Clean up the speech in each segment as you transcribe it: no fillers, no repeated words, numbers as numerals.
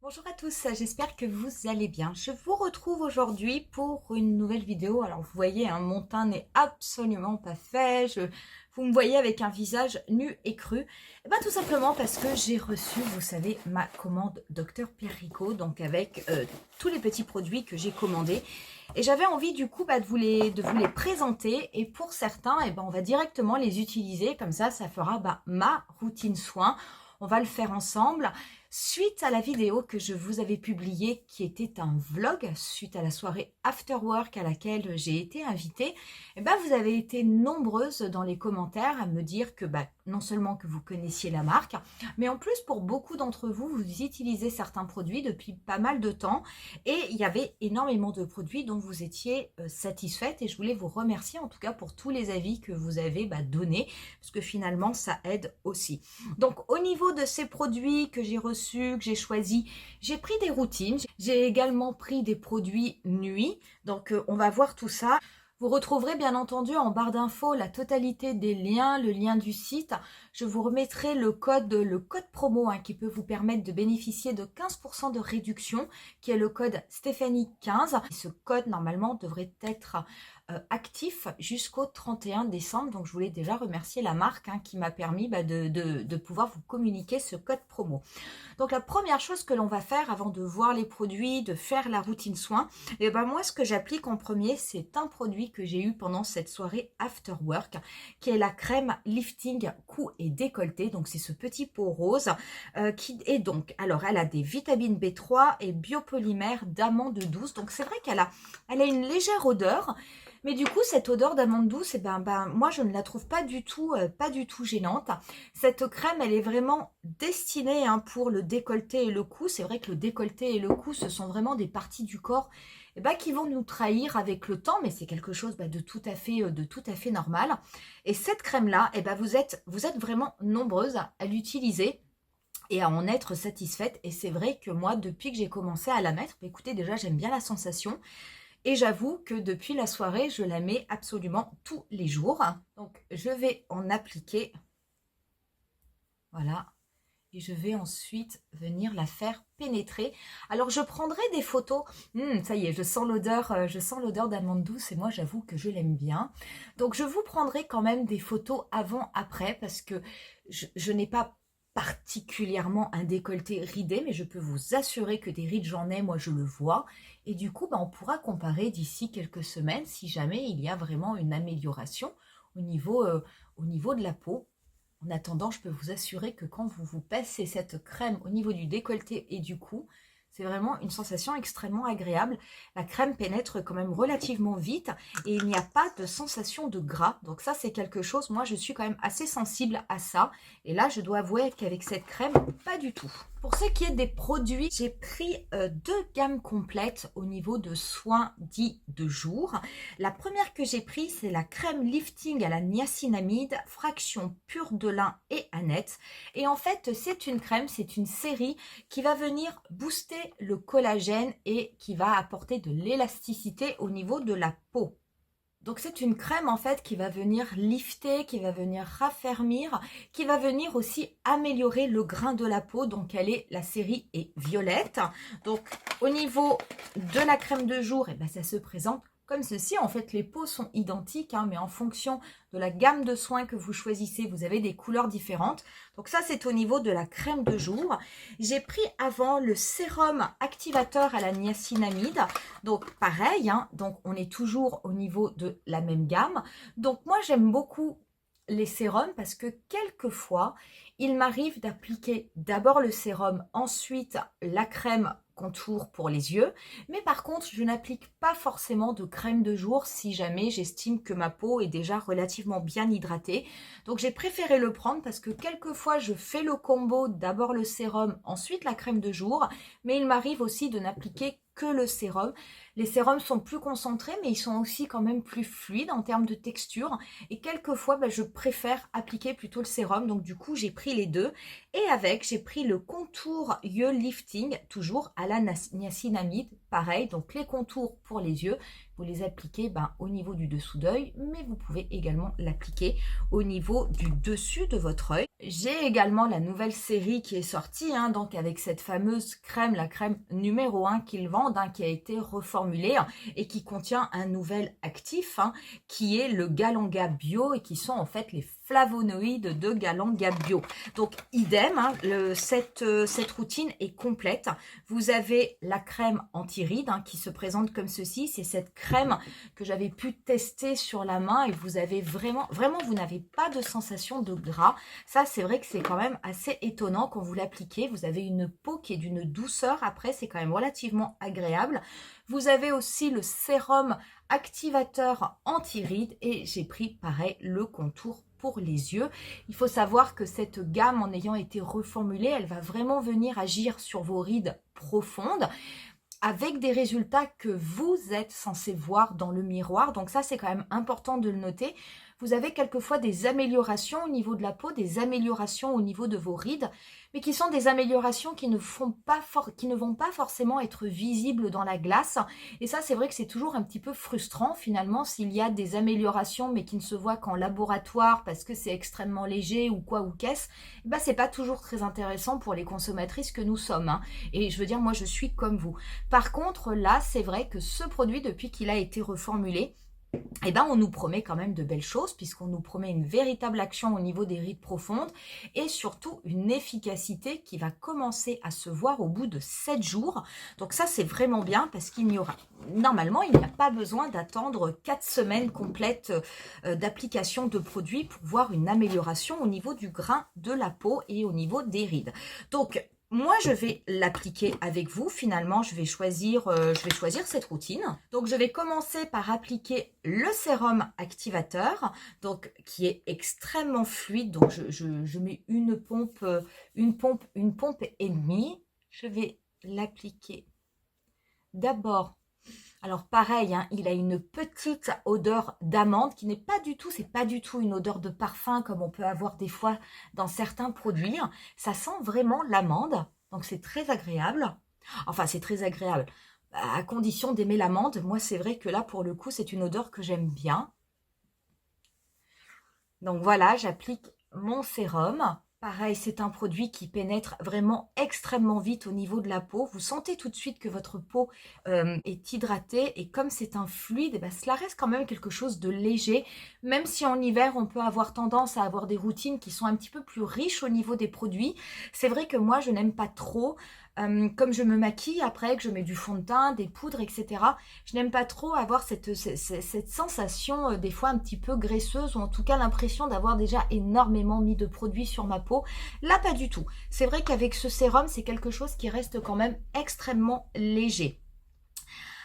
Bonjour à tous, j'espère que vous allez bien. Je vous retrouve aujourd'hui pour une nouvelle vidéo. Alors vous voyez, mon teint n'est absolument pas fait. Vous me voyez avec un visage nu et cru. Et bien tout simplement parce que j'ai reçu, vous savez, ma commande Dr Pierrico, donc avec tous les petits produits que j'ai commandés. Et j'avais envie du coup de vous les présenter. Et pour certains, on va directement les utiliser. Comme ça fera ma routine soin. On va le faire ensemble. Suite à la vidéo que je vous avais publiée, qui était un vlog, suite à la soirée After Work à laquelle j'ai été invitée, vous avez été nombreuses dans les commentaires à me dire que non seulement que vous connaissiez la marque, mais en plus pour beaucoup d'entre vous, vous utilisez certains produits depuis pas mal de temps et il y avait énormément de produits dont vous étiez satisfaite et je voulais vous remercier en tout cas pour tous les avis que vous avez donnés, parce que finalement ça aide aussi. Donc au niveau de ces produits que j'ai reçus, que j'ai choisis, j'ai pris des routines. J'ai également pris des produits nuit. Donc on va voir tout ça. Vous retrouverez bien entendu en barre d'infos la totalité des liens, le lien du site. Je vous remettrai le code promo qui peut vous permettre de bénéficier de 15% de réduction, qui est le code Stéphanie15. Ce code normalement devrait être actif jusqu'au 31 décembre. Donc je voulais déjà remercier la marque qui m'a permis de pouvoir vous communiquer ce code promo. Donc la première chose que l'on va faire avant de voir les produits, de faire la routine soin, moi ce que j'applique en premier, c'est un produit que j'ai eu pendant cette soirée After Work, qui est la crème lifting cou et décolleté. Donc c'est ce petit pot rose qui est donc, alors elle a des vitamines B3 et biopolymères d'amande douce. Donc c'est vrai elle a une légère odeur. Mais du coup, cette odeur d'amande douce, moi, je ne la trouve pas du tout gênante. Cette crème, elle est vraiment destinée pour le décolleté et le cou. C'est vrai que le décolleté et le cou, ce sont vraiment des parties du corps qui vont nous trahir avec le temps, mais c'est quelque chose de tout à fait normal. Et cette crème-là, vous êtes vraiment nombreuses à l'utiliser et à en être satisfaite. Et c'est vrai que moi, depuis que j'ai commencé à la mettre, écoutez, déjà, j'aime bien la sensation. Et j'avoue que depuis la soirée, je la mets absolument tous les jours. Donc, je vais en appliquer. Voilà. Et je vais ensuite venir la faire pénétrer. Alors, je prendrai des photos. Ça y est, je sens l'odeur d'amande douce et moi, j'avoue que je l'aime bien. Donc, je vous prendrai quand même des photos avant-après parce que je n'ai pas particulièrement un décolleté ridé, mais je peux vous assurer que des rides, j'en ai, moi, je le vois. Et du coup, on pourra comparer d'ici quelques semaines si jamais il y a vraiment une amélioration au niveau de la peau. En attendant, je peux vous assurer que quand vous passez cette crème au niveau du décolleté et du cou, c'est vraiment une sensation extrêmement agréable. La crème pénètre quand même relativement vite et il n'y a pas de sensation de gras. Donc ça, c'est quelque chose, moi, je suis quand même assez sensible à ça. Et là, je dois avouer qu'avec cette crème, pas du tout. Pour ce qui est des produits, j'ai pris deux gammes complètes au niveau de soins dits de jour. La première que j'ai prise, c'est la crème lifting à la niacinamide, fraction pure de lin et aneth. Et en fait, c'est une crème, c'est une série qui va venir booster le collagène et qui va apporter de l'élasticité au niveau de la peau. Donc c'est une crème en fait qui va venir lifter, qui va venir raffermir, qui va venir aussi améliorer le grain de la peau. Donc la série est violette. Donc au niveau de la crème de jour, ça se présente comme ceci. En fait, les peaux sont identiques, mais en fonction de la gamme de soins que vous choisissez, vous avez des couleurs différentes. Donc ça, c'est au niveau de la crème de jour. J'ai pris avant le sérum activateur à la niacinamide. Donc pareil, donc on est toujours au niveau de la même gamme. Donc moi, j'aime beaucoup les sérums parce que quelquefois, il m'arrive d'appliquer d'abord le sérum, ensuite la crème contour pour les yeux. Mais par contre, je n'applique pas forcément de crème de jour si jamais j'estime que ma peau est déjà relativement bien hydratée. Donc j'ai préféré le prendre parce que quelquefois, je fais le combo, d'abord le sérum, ensuite la crème de jour. Mais il m'arrive aussi de n'appliquer que le sérum. Les sérums sont plus concentrés, mais ils sont aussi quand même plus fluides en termes de texture. Et quelquefois, je préfère appliquer plutôt le sérum. Donc du coup, j'ai pris les deux. Et j'ai pris le contour yeux lifting, toujours à la niacinamide. Pareil, donc les contours pour les yeux, vous les appliquez au niveau du dessous d'œil, mais vous pouvez également l'appliquer au niveau du dessus de votre œil. J'ai également la nouvelle série qui est sortie, donc avec cette fameuse crème, la crème numéro 1 qu'ils vendent, qui a été reformulée et qui contient un nouvel actif, qui est le Galanga Bio et qui sont en fait les flavonoïdes de Galanga Bio. Donc idem, cette routine est complète. Vous avez la crème anti-rides qui se présente comme ceci. C'est cette crème que j'avais pu tester sur la main et vous avez vraiment, vous n'avez pas de sensation de gras. Ça, c'est vrai que c'est quand même assez étonnant quand vous l'appliquez. Vous avez une peau qui est d'une douceur. Après, c'est quand même relativement agréable. Vous avez aussi le sérum activateur anti-rides et j'ai pris pareil le contour pour les yeux. Il faut savoir que cette gamme, en ayant été reformulée, elle va vraiment venir agir sur vos rides profondes avec des résultats que vous êtes censé voir dans le miroir. Donc ça, c'est quand même important de le noter. Vous avez quelquefois des améliorations au niveau de la peau, des améliorations au niveau de vos rides, mais qui sont des améliorations qui ne vont pas forcément être visibles dans la glace. Et ça, c'est vrai que c'est toujours un petit peu frustrant finalement s'il y a des améliorations mais qui ne se voient qu'en laboratoire parce que c'est extrêmement léger ou quoi ou qu'est-ce. C'est pas toujours très intéressant pour les consommatrices que nous sommes. Et je veux dire, moi, je suis comme vous. Par contre, là, c'est vrai que ce produit, depuis qu'il a été reformulé, on nous promet quand même de belles choses puisqu'on nous promet une véritable action au niveau des rides profondes et surtout une efficacité qui va commencer à se voir au bout de 7 jours. Donc ça, c'est vraiment bien parce qu'il n'y aura, normalement, il n'y a pas besoin d'attendre 4 semaines complètes d'application de produits pour voir une amélioration au niveau du grain de la peau et au niveau des rides. Donc, moi, je vais l'appliquer avec vous. Finalement, je vais choisir cette routine. Donc, je vais commencer par appliquer le sérum activateur, donc qui est extrêmement fluide. Donc, je mets une pompe et demie. Je vais l'appliquer d'abord. Alors pareil, il a une petite odeur d'amande qui n'est pas du tout, c'est pas du tout une odeur de parfum comme on peut avoir des fois dans certains produits. Ça sent vraiment l'amande, donc c'est très agréable. Enfin, c'est très agréable, à condition d'aimer l'amande. Moi, c'est vrai que là, pour le coup, c'est une odeur que j'aime bien. Donc voilà, j'applique mon sérum. Pareil, c'est un produit qui pénètre vraiment extrêmement vite au niveau de la peau. Vous sentez tout de suite que votre peau est hydratée et comme c'est un fluide, cela reste quand même quelque chose de léger. Même si en hiver, on peut avoir tendance à avoir des routines qui sont un petit peu plus riches au niveau des produits. C'est vrai que moi, je n'aime pas trop. Comme je me maquille après, que je mets du fond de teint, des poudres, etc. Je n'aime pas trop avoir cette sensation des fois un petit peu graisseuse ou en tout cas l'impression d'avoir déjà énormément mis de produits sur ma peau. Là, pas du tout. C'est vrai qu'avec ce sérum, c'est quelque chose qui reste quand même extrêmement léger.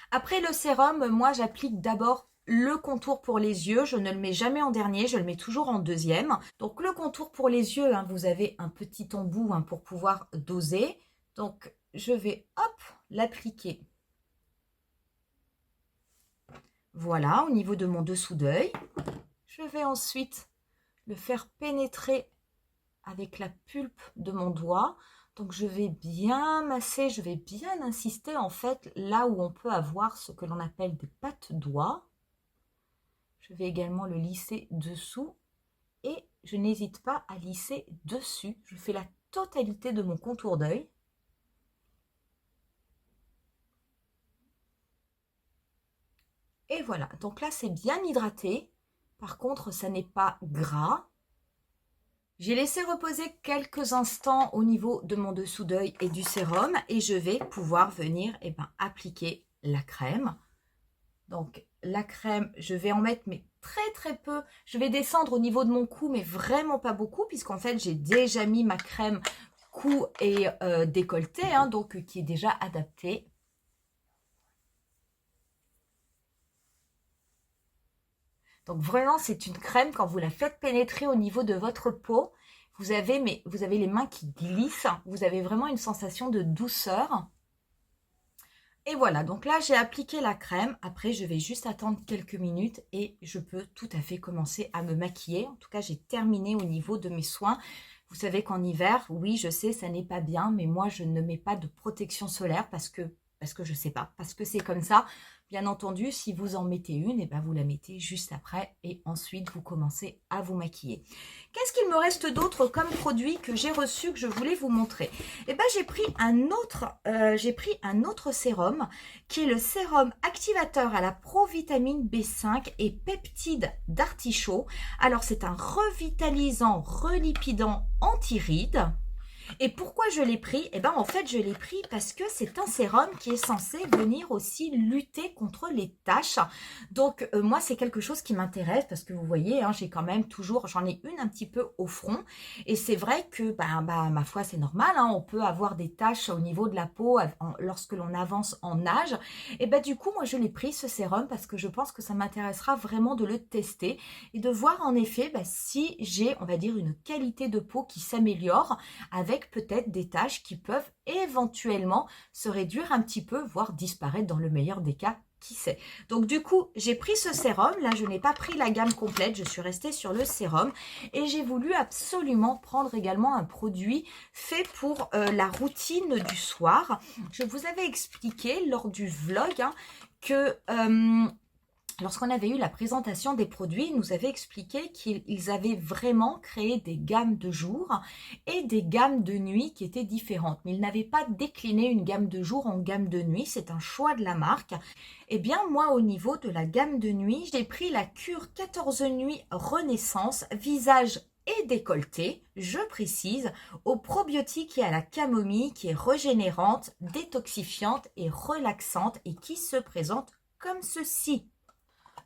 Après le sérum, moi j'applique d'abord le contour pour les yeux. Je ne le mets jamais en dernier, je le mets toujours en deuxième. Donc le contour pour les yeux, vous avez un petit embout pour pouvoir doser. Donc, je vais, hop, l'appliquer. Voilà, au niveau de mon dessous d'œil. Je vais ensuite le faire pénétrer avec la pulpe de mon doigt. Donc, je vais bien masser, je vais bien insister, en fait, là où on peut avoir ce que l'on appelle des pattes doigts. Je vais également le lisser dessous. Et je n'hésite pas à lisser dessus. Je fais la totalité de mon contour d'œil. Et voilà, donc là c'est bien hydraté. Par contre, ça n'est pas gras. J'ai laissé reposer quelques instants au niveau de mon dessous d'œil et du sérum. Et je vais pouvoir venir appliquer la crème. Donc la crème, je vais en mettre mais très très peu. Je vais descendre au niveau de mon cou, mais vraiment pas beaucoup. Puisqu'en fait, j'ai déjà mis ma crème cou et décolleté. Donc qui est déjà adaptée. Donc vraiment, c'est une crème, quand vous la faites pénétrer au niveau de votre peau, vous avez les mains qui glissent, vous avez vraiment une sensation de douceur. Et voilà, donc là, j'ai appliqué la crème. Après, je vais juste attendre quelques minutes et je peux tout à fait commencer à me maquiller. En tout cas, j'ai terminé au niveau de mes soins. Vous savez qu'en hiver, oui, je sais, ça n'est pas bien, mais moi, je ne mets pas de protection solaire parce que parce que je sais pas, parce que c'est comme ça. Bien entendu, si vous en mettez une, et ben vous la mettez juste après et ensuite vous commencez à vous maquiller. Qu'est-ce qu'il me reste d'autre comme produit que j'ai reçu que je voulais vous montrer? Eh ben j'ai pris un autre sérum qui est le sérum activateur à la provitamine B5 et peptides d'artichaut. Alors c'est un revitalisant, relipidant anti-rides. Et pourquoi je l'ai pris? Eh ben en fait, je l'ai pris parce que c'est un sérum qui est censé venir aussi lutter contre les taches. Donc moi, c'est quelque chose qui m'intéresse parce que vous voyez, hein, j'ai quand même toujours, j'en ai une un petit peu au front. Et c'est vrai que, ma foi, c'est normal, hein, on peut avoir des taches au niveau de la peau lorsque l'on avance en âge. Et ben du coup, moi, je l'ai pris ce sérum parce que je pense que ça m'intéressera vraiment de le tester et de voir en effet si j'ai, on va dire, une qualité de peau qui s'améliore avec peut-être des taches qui peuvent éventuellement se réduire un petit peu, voire disparaître dans le meilleur des cas, qui sait. Donc du coup, j'ai pris ce sérum, là je n'ai pas pris la gamme complète, je suis restée sur le sérum et j'ai voulu absolument prendre également un produit fait pour la routine du soir. Je vous avais expliqué lors du vlog que... lorsqu'on avait eu la présentation des produits, ils nous avaient expliqué qu'ils avaient vraiment créé des gammes de jour et des gammes de nuit qui étaient différentes. Mais ils n'avaient pas décliné une gamme de jour en gamme de nuit, c'est un choix de la marque. Eh bien, moi, au niveau de la gamme de nuit, j'ai pris la cure 14 nuits Renaissance, visage et décolleté, je précise, aux probiotiques et à la camomille qui est régénérante, détoxifiante et relaxante et qui se présente comme ceci.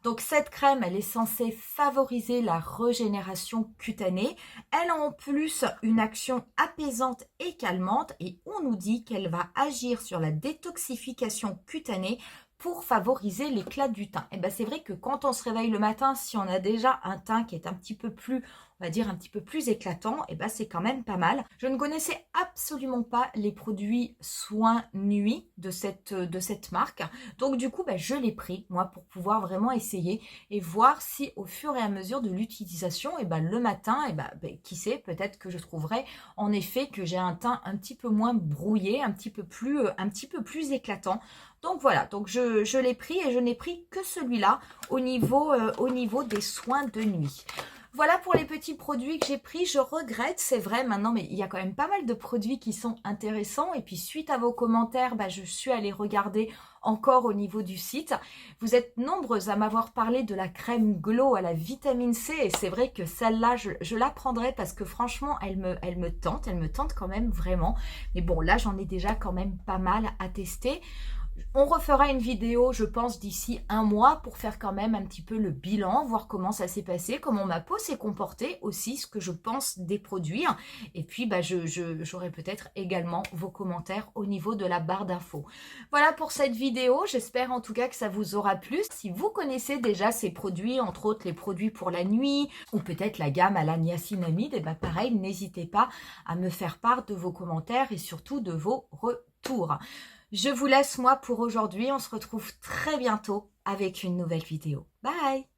Donc cette crème, elle est censée favoriser la régénération cutanée. Elle a en plus une action apaisante et calmante et on nous dit qu'elle va agir sur la détoxification cutanée pour favoriser l'éclat du teint. Et bien c'est vrai que quand on se réveille le matin, si on a déjà un teint qui est un petit peu plus, on va dire un petit peu plus éclatant, et ben c'est quand même pas mal. Je ne connaissais absolument pas les produits soins nuit de cette marque. Donc du coup, je l'ai pris moi pour pouvoir vraiment essayer et voir si au fur et à mesure de l'utilisation, le matin, qui sait, peut-être que je trouverai en effet que j'ai un teint un petit peu moins brouillé, un petit peu plus éclatant. Donc voilà, donc je l'ai pris et je n'ai pris que celui-là au niveau des soins de nuit. Voilà pour les petits produits que j'ai pris. Je regrette, c'est vrai maintenant, mais il y a quand même pas mal de produits qui sont intéressants. Et puis suite à vos commentaires, je suis allée regarder encore au niveau du site. Vous êtes nombreuses à m'avoir parlé de la crème Glow à la vitamine C. Et c'est vrai que celle-là, je la prendrai parce que franchement, elle me tente quand même vraiment. Mais bon, là, j'en ai déjà quand même pas mal à tester. On refera une vidéo, je pense, d'ici un mois pour faire quand même un petit peu le bilan, voir comment ça s'est passé, comment ma peau s'est comportée aussi, ce que je pense des produits. Et puis, j'aurai peut-être également vos commentaires au niveau de la barre d'infos. Voilà pour cette vidéo. J'espère en tout cas que ça vous aura plu. Si vous connaissez déjà ces produits, entre autres les produits pour la nuit ou peut-être la gamme à la niacinamide, pareil, n'hésitez pas à me faire part de vos commentaires et surtout de vos retours. Je vous laisse moi pour aujourd'hui, on se retrouve très bientôt avec une nouvelle vidéo. Bye!